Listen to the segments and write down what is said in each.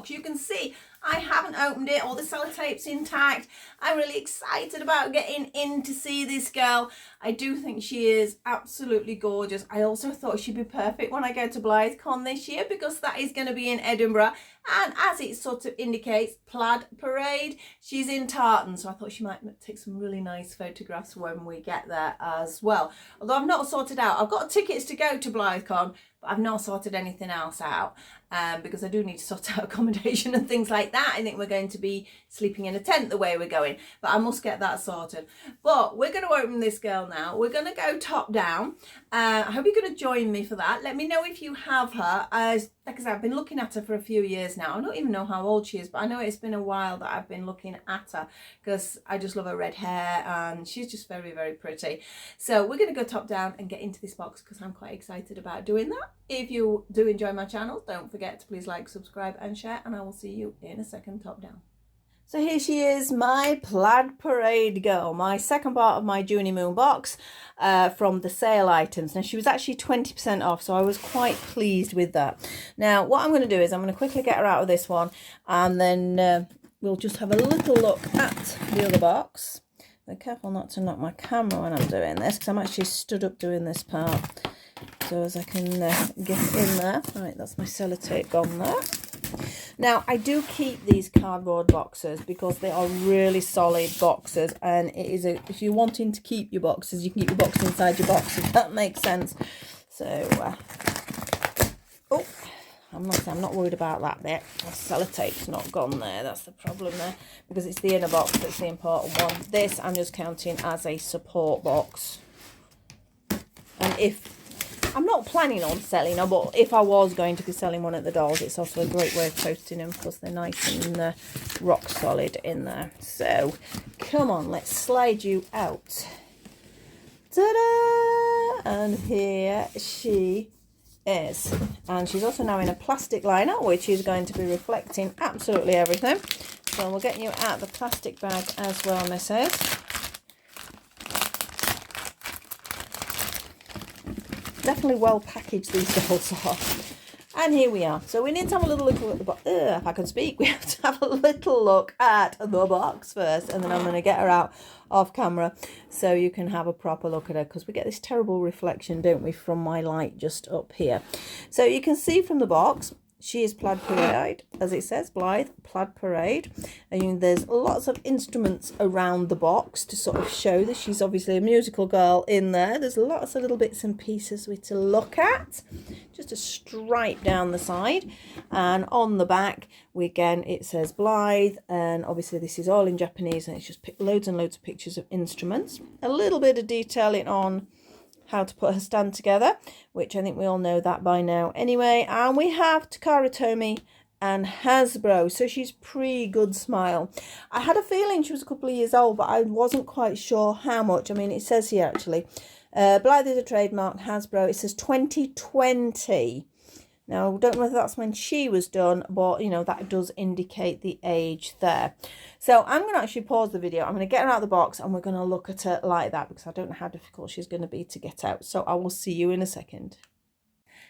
box. You can see I haven't opened it, all the sellotape's intact. I'm really excited about getting in to see this girl. I do think she is absolutely gorgeous. I also thought she'd be perfect when I go to BlytheCon this year, because that is going to be in Edinburgh, and as it sort of indicates, Plaid Parade, she's in tartan, so I thought she might take some really nice photographs when we get there as well. Although I've not sorted out, I've got tickets to go to BlytheCon, but I've not sorted anything else out, because I do need to sort out accommodation and things like that. I think we're going to be sleeping in a tent the way we're going, but I must get that sorted. But we're going to open this girl now. We're going to go top down. I hope you're going to join me for that. Let me know if you have her. Like I said, I've been looking at her for a few years now. I don't even know how old she is, but I know it's been a while that I've been looking at her, because I just love her red hair and she's just very, very pretty. So we're going to go top down and get into this box, because I'm quite excited about doing that. If you do enjoy my channel, don't forget to please like, subscribe and share, and I will see you in a second top down. So here she is, my Plaid Parade girl, my second part of my Junie Moon box from the sale items. Now, she was actually 20% off, so I was quite pleased with that. Now, what I'm going to do is I'm going to quickly get her out of this one, and then we'll just have a little look at the other box. Be careful not to knock my camera when I'm doing this, because I'm actually stood up doing this part, so as I can get in there. All right, that's my sellotape gone there. Now, I do keep these cardboard boxes because they are really solid boxes, and it is if you're wanting to keep your boxes, you can keep your box inside your box, if that makes sense. So, oh, I'm not worried about that bit. The sellotape's not gone there. That's the problem there, because it's the inner box that's the important one. This I'm just counting as a support box, and if I'm not planning on selling them, but if I was going to be selling one at the dolls, it's also a great way of posting them, because they're nice and rock solid in there. So, come on, let's slide you out. Ta-da! And here she is. And she's also now in a plastic liner, which is going to be reflecting absolutely everything. So we'll get you out the plastic bag as well, missus. Definitely well packaged, these dolls are. And here we are. So we need to have a little look at the box. If I can speak, we have to have a little look at the box first, and then I'm going to get her out off camera so you can have a proper look at her, because we get this terrible reflection, don't we, from my light just up here. So you can see from the box, she is Plaid Parade, as it says, Blythe, Plaid Parade. And there's lots of instruments around the box to sort of show that she's obviously a musical girl in there. There's lots of little bits and pieces we to look at. Just a stripe down the side. And on the back, again, it says Blythe. And obviously this is all in Japanese, and it's just loads and loads of pictures of instruments. A little bit of detailing on how to put her stand together, which I think we all know that by now anyway. And we have Takara Tomy and Hasbro, so she's pre-Good Smile. I had a feeling she was a couple of years old, but I wasn't quite sure how much. I mean, it says here actually, Blythe is a trademark, Hasbro, it says 2020. Now, I don't know whether that's when she was done, but, you know, that does indicate the age there. So I'm going to actually pause the video. I'm going to get her out of the box, and we're going to look at her like that, because I don't know how difficult she's going to be to get out. So I will see you in a second.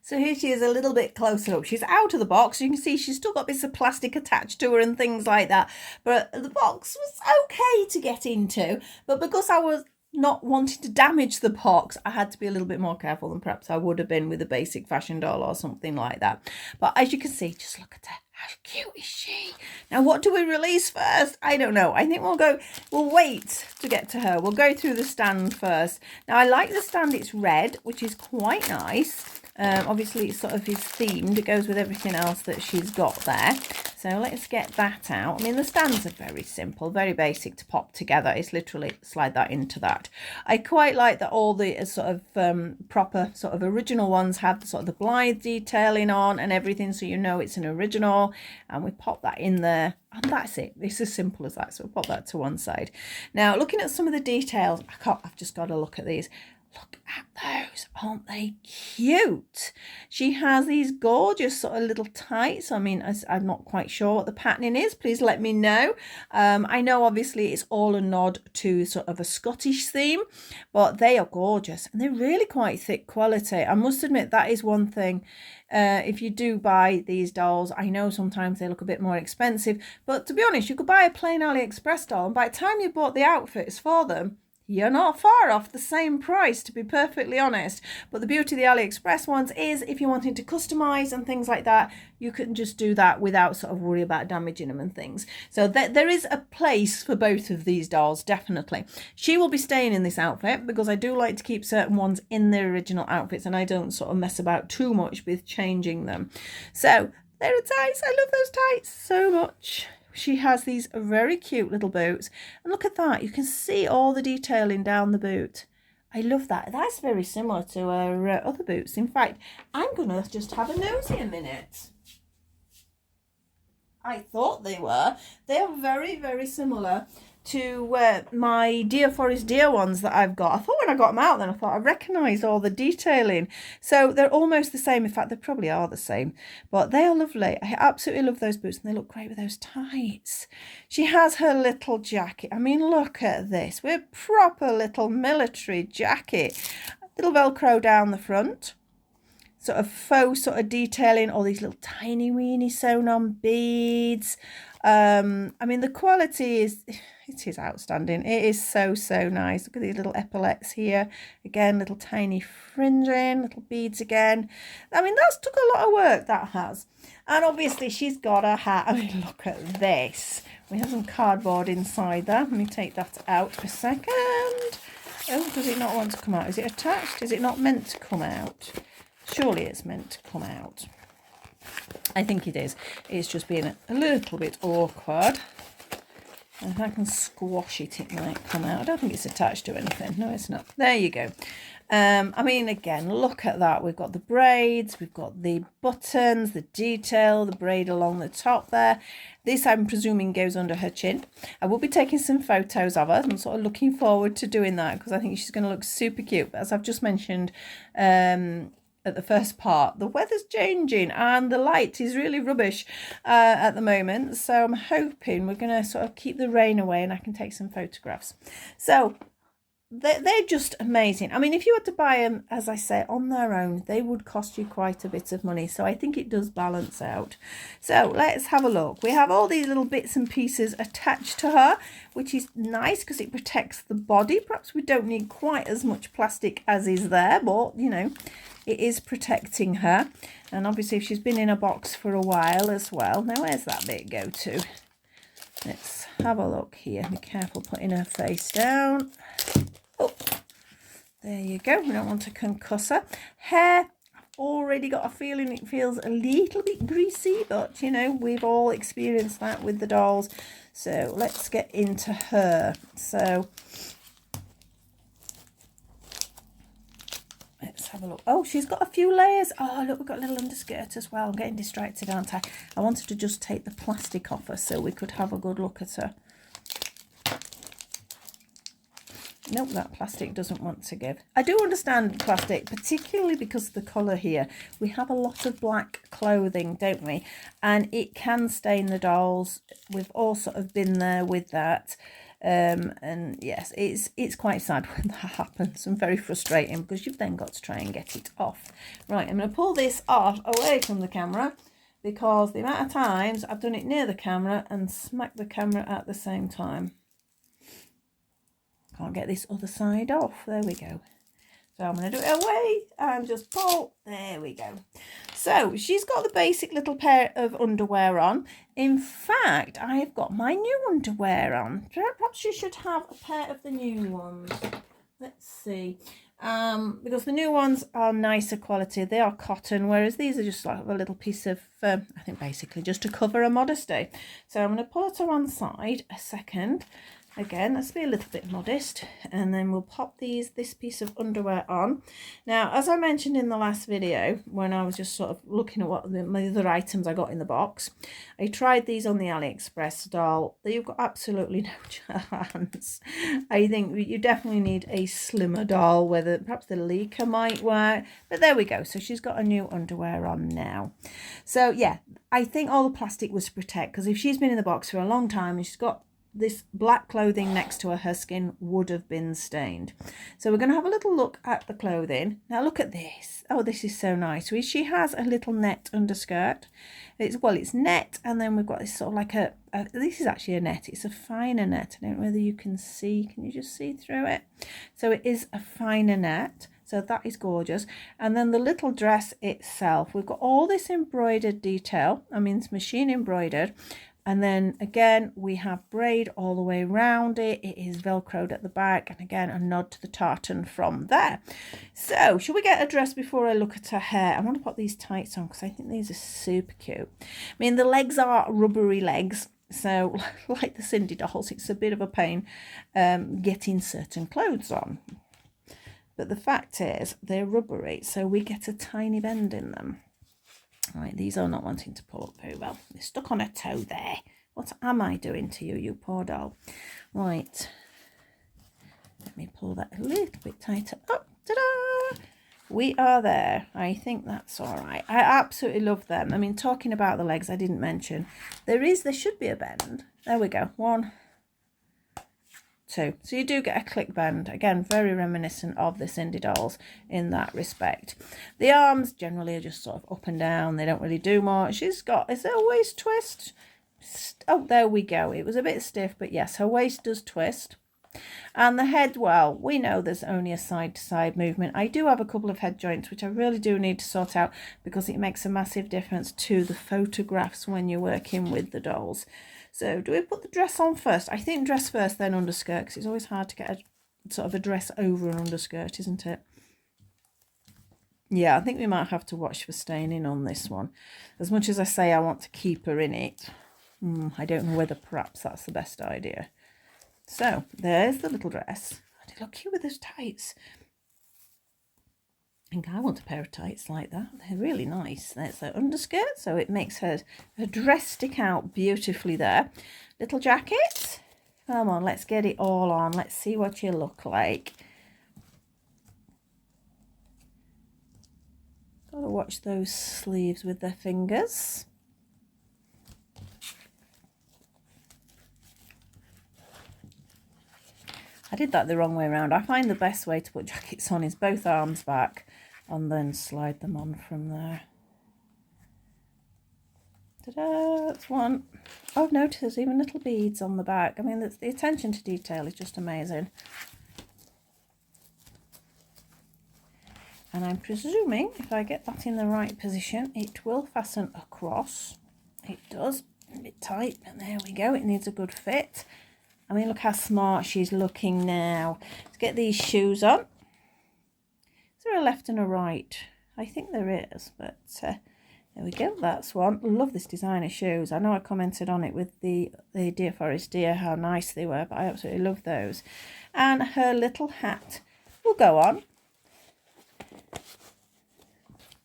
So here she is a little bit closer up. She's out of the box. You can see she's still got bits of plastic attached to her and things like that. But the box was okay to get into. But because I was not wanting to damage the box, I had to be a little bit more careful than perhaps I would have been with a basic fashion doll or something like that. But as you can see, just look at her. How cute is she? Now, what do we release first? I don't know. I think we'll wait to get to her. We'll go through the stand first. Now, I like the stand. It's red, which is quite nice. Obviously, it sort of is themed. It goes with everything else that she's got there. So let's get that out. I mean, the stands are very simple, very basic to pop together. It's literally slide that into that. I quite like that all the sort of proper sort of original ones have the sort of the Blythe detailing on and everything, so you know it's an original. And we pop that in there, and that's it. It's as simple as that. So we'll pop that to one side. Now, looking at some of the details, I've just got to look at these. Look at those, aren't they cute? She has these gorgeous sort of little tights. I mean, I'm not quite sure what the patterning is. Please let me know. I know obviously it's all a nod to sort of a Scottish theme, but they are gorgeous and they're really quite thick quality. I must admit that is one thing. If you do buy these dolls, I know sometimes they look a bit more expensive, but to be honest, you could buy a plain AliExpress doll and by the time you bought the outfits for them, you're not far off the same price, to be perfectly honest. But the beauty of the AliExpress ones is if you're wanting to customise and things like that, you can just do that without sort of worry about damaging them and things. So there is a place for both of these dolls, definitely. She will be staying in this outfit because I do like to keep certain ones in their original outfits and I don't sort of mess about too much with changing them. So there are tights. I love those tights so much. She has these very cute little boots. And look at that. You can see all the detailing down the boot. I love that. That's very similar to her other boots. In fact, I'm going to just have a nosy a minute. I thought they were. They are very, very similar to my Dear Forest Dear ones that I've got. I thought when I got them out then, I thought I recognised all the detailing. So they're almost the same. In fact, they probably are the same. But they are lovely. I absolutely love those boots and they look great with those tights. She has her little jacket. I mean, look at this. We're a proper little military jacket. Little Velcro down the front. Sort of faux sort of detailing, all these little tiny weeny sewn on beads. I mean, the quality is outstanding. It is so nice. Look at these little epaulets here. Again, little tiny fringing, little beads again. I mean, that's took a lot of work, that has. And obviously she's got a hat. I mean, look at this. We have some cardboard inside there. Let me take that out for a second. Oh, does it not want to come out? Is it attached? Is it not meant to come out? Surely it's meant to come out. I think it is. It's just being a little bit awkward. And if I can squash it, it might come out. I don't think it's attached to anything. No, it's not. There you go. I mean, again, look at that. We've got the braids, we've got the buttons, the detail, the braid along the top there. This, I'm presuming, goes under her chin. I will be taking some photos of her. I'm sort of looking forward to doing that because I think she's going to look super cute. But as I've just mentioned, at the first part, the weather's changing and the light is really rubbish at the moment, so I'm hoping we're going to sort of keep the rain away and I can take some photographs. So they're just amazing. I mean, if you had to buy them, as I say, on their own, they would cost you quite a bit of money, so I think it does balance out. So let's have a look. We have all these little bits and pieces attached to her, which is nice because it protects the body. Perhaps we don't need quite as much plastic as is there, but you know, it is protecting her. And obviously if she's been in a box for a while as well. Now where's that bit go to? Let's have a look here. Be careful putting her face down. Oh, there you go. We don't want to concuss her. Hair, I've already got a feeling it feels a little bit greasy, but you know, we've all experienced that with the dolls. So let's get into her. So let's have a look. Oh, she's got a few layers. Oh, look, we've got a little underskirt as well. I'm getting distracted, aren't I? I wanted to just take the plastic off her so we could have a good look at her. Nope, that plastic doesn't want to give. I do understand plastic, particularly because of the colour here. We have a lot of black clothing, don't we? And it can stain the dolls. We've all sort of been there with that. And yes, it's quite sad when that happens and very frustrating because you've then got to try and get it off. Right, I'm going to pull this off away from the camera because the amount of times I've done it near the camera and smacked the camera at the same time. Can't get this other side off. There we go. So I'm going to do it away and just pull. There we go. So she's got the basic little pair of underwear on. In fact, I've got my new underwear on. Perhaps you should have a pair of the new ones. Let's see. Because the new ones are nicer quality. They are cotton, whereas these are just like a little piece of, I think basically just to cover her modesty. So I'm going to pull her to one side a second. Again, let's be a little bit modest, and then we'll pop this piece of underwear on. Now, as I mentioned in the last video, when I was just sort of looking at what my other items I got in the box, I tried these on the AliExpress doll. You've got absolutely no chance. I think you definitely need a slimmer doll, whether perhaps the Leica might work, but there we go. So she's got a new underwear on now. So yeah, I think all the plastic was to protect, because if she's been in the box for a long time and she's got this black clothing next to her skin would have been stained. So we're going to have a little look at the clothing. Now look at this. Oh, this is so nice. So she has a little net underskirt. It's net, and then we've got this sort of like this is actually a net. It's a finer net. I don't know whether you can see. Can you just see through it? So it is a finer net. So that is gorgeous. And then the little dress itself, we've got all this embroidered detail. I mean, it's machine embroidered. And then again, we have braid all the way around it. It is velcroed at the back. And again, a nod to the tartan from there. So, shall we get a dress before I look at her hair? I want to put these tights on because I think these are super cute. I mean, the legs are rubbery legs. So, like the Cindy dolls, it's a bit of a pain getting certain clothes on. But the fact is, they're rubbery, so we get a tiny bend in them. Right, these are not wanting to pull up very well. They're stuck on a toe there. What am I doing to you, you poor doll? Right. Let me pull that a little bit tighter. Oh, ta-da! We are there. I think that's all right. I absolutely love them. I mean, talking about the legs, I didn't mention. There should be a bend. There we go. 1, 2. So you do get a click bend. Again, very reminiscent of the Cindy dolls in that respect. The arms generally are just sort of up and down. They don't really do much. Is there a waist twist? Oh, there we go. It was a bit stiff, but yes, her waist does twist. And the head, well, we know there's only a side-to-side movement. I do have a couple of head joints, which I really do need to sort out because it makes a massive difference to the photographs when you're working with the dolls. So do we put the dress on first? I think dress first, then underskirt, because it's always hard to get a sort of a dress over an underskirt, isn't it? Yeah, I think we might have to watch for staining on this one. As much as I say I want to keep her in it, I don't know whether perhaps that's the best idea. So there's the little dress. Oh, they look cute with those tights. I think I want a pair of tights like that. They're really nice. There's her underskirt, so it makes her dress stick out beautifully there. Little jacket. Come on, let's get it all on. Let's see what you look like. Gotta watch those sleeves with their fingers. I did that the wrong way around. I find the best way to put jackets on is both arms back and then slide them on from there. Ta-da, that's one. Oh, I've noticed there's even little beads on the back. I mean, the attention to detail is just amazing. And I'm presuming if I get that in the right position, it will fasten across. It does, a bit tight, but there we go. It needs a good fit. I mean, look how smart she's looking now. Let's get these shoes on. Is there a left and a right? I think there is, but there we go. That's one. Love this designer shoes. I know I commented on it with the Dear Forest Dear, how nice they were, but I absolutely love those. And her little hat will go on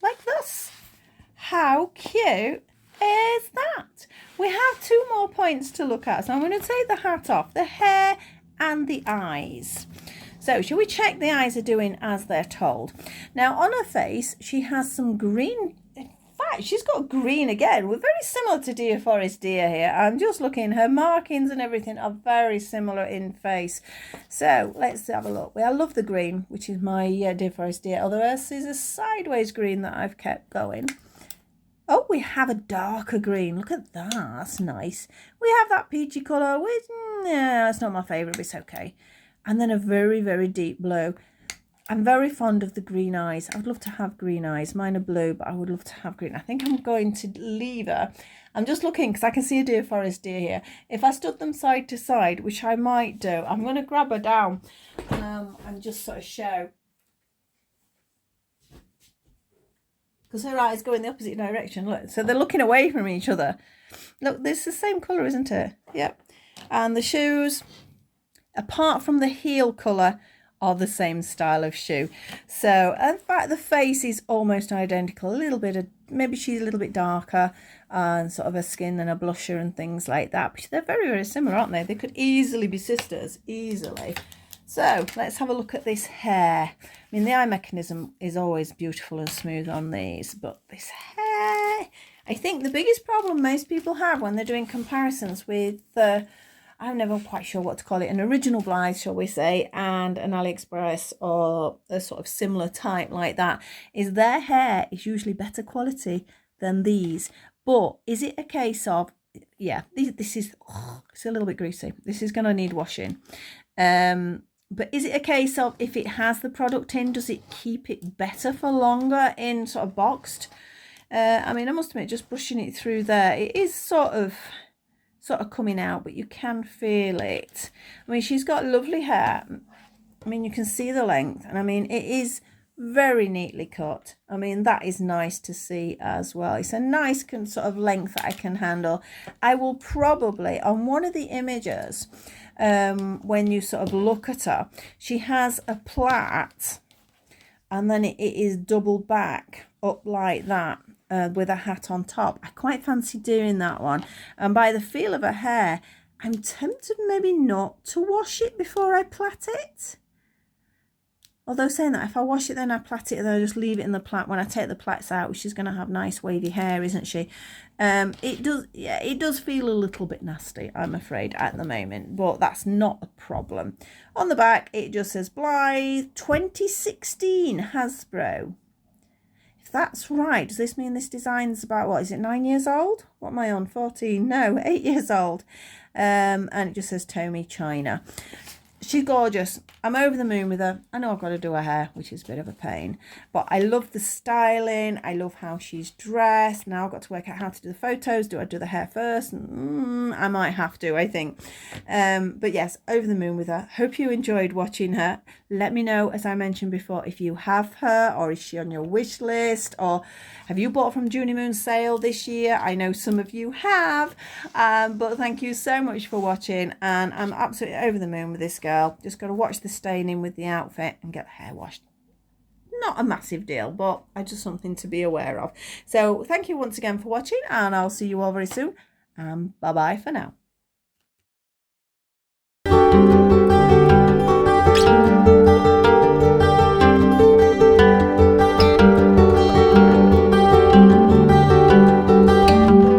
like this. How cute is that? We have 2 more points to look at. So I'm going to take the hat off, the hair and the eyes. So shall we check the eyes are doing as they're told? Now on her face, she has some green. In fact, she's got green again. We're very similar to Dear Forest Dear here. I'm just looking, her markings and everything are very similar in face. So let's have a look. I love the green, which is my Dear Forest Dear, although hers is a sideways green that I've kept going. Oh, we have a darker green. Look at that. That's nice. We have that peachy colour, which, yeah, it's not my favourite, but it's okay. And then a very, very deep blue. I'm very fond of the green eyes. I would love to have green eyes. Mine are blue, but I would love to have green. I think I'm going to leave her. I'm just looking because I can see a Dear Forest Dear here. If I stood them side to side, which I might do, I'm going to grab her down and just sort of show. Because her eyes go in the opposite direction. Look, so they're looking away from each other. Look, it's the same colour, isn't it? Yep. And the shoes, apart from the heel colour, are the same style of shoe. So in fact the face is almost identical, a little bit of, maybe she's a little bit darker and sort of a skin and a blusher and things like that, but they're very, very similar, aren't they? They could easily be sisters, easily. So let's have a look at this hair. I mean, the eye mechanism is always beautiful and smooth on these, but this hair, I think the biggest problem most people have when they're doing comparisons with I'm never quite sure what to call it, an original Blythe, shall we say, and an AliExpress or a sort of similar type like that, is their hair is usually better quality than these. But is it a case of, yeah, this is, it's a little bit greasy. This is going to need washing. But is it a case of, if it has the product in, does it keep it better for longer in sort of boxed? I mean, I must admit, just brushing it through there, it is sort of coming out, but you can feel it. I mean, she's got lovely hair. I mean, you can see the length, and I mean, it is very neatly cut. I mean, that is nice to see as well. It's a nice sort of length that I can handle. I will probably, on one of the images, when you sort of look at her, she has a plait, and then it is doubled back up like that. With a hat on top. I quite fancy doing that one. And by the feel of her hair, I'm tempted maybe not to wash it before I plait it. Although saying that, if I wash it, then I plait it, and then I just leave it in the plait. When I take the plaits out, she's going to have nice wavy hair, isn't she? It does, yeah, it does feel a little bit nasty, I'm afraid, at the moment, but that's not a problem. On the back, it just says Blythe 2016 Hasbro. That's right. Does this mean this design's about, what is it, 9 years old? What am I on? 14? No, 8 years old. And it just says Tommy China. She's gorgeous. I'm over the moon with her. I know I've got to do her hair, which is a bit of a pain, but I love the styling. I love how she's dressed. Now I've got to work out how to do the photos. Do I do the hair first? I might have to, I think. But yes, over the moon with her. Hope you enjoyed watching her. Let me know, as I mentioned before, if you have her, or is she on your wish list, or have you bought from Junie Moon's sale this year? I know some of you have, but thank you so much for watching, and I'm absolutely over the moon with this girl. Just got to watch the staining with the outfit and get the hair washed. Not a massive deal, but just something to be aware of. So thank you once again for watching, and I'll see you all very soon. Bye bye for now.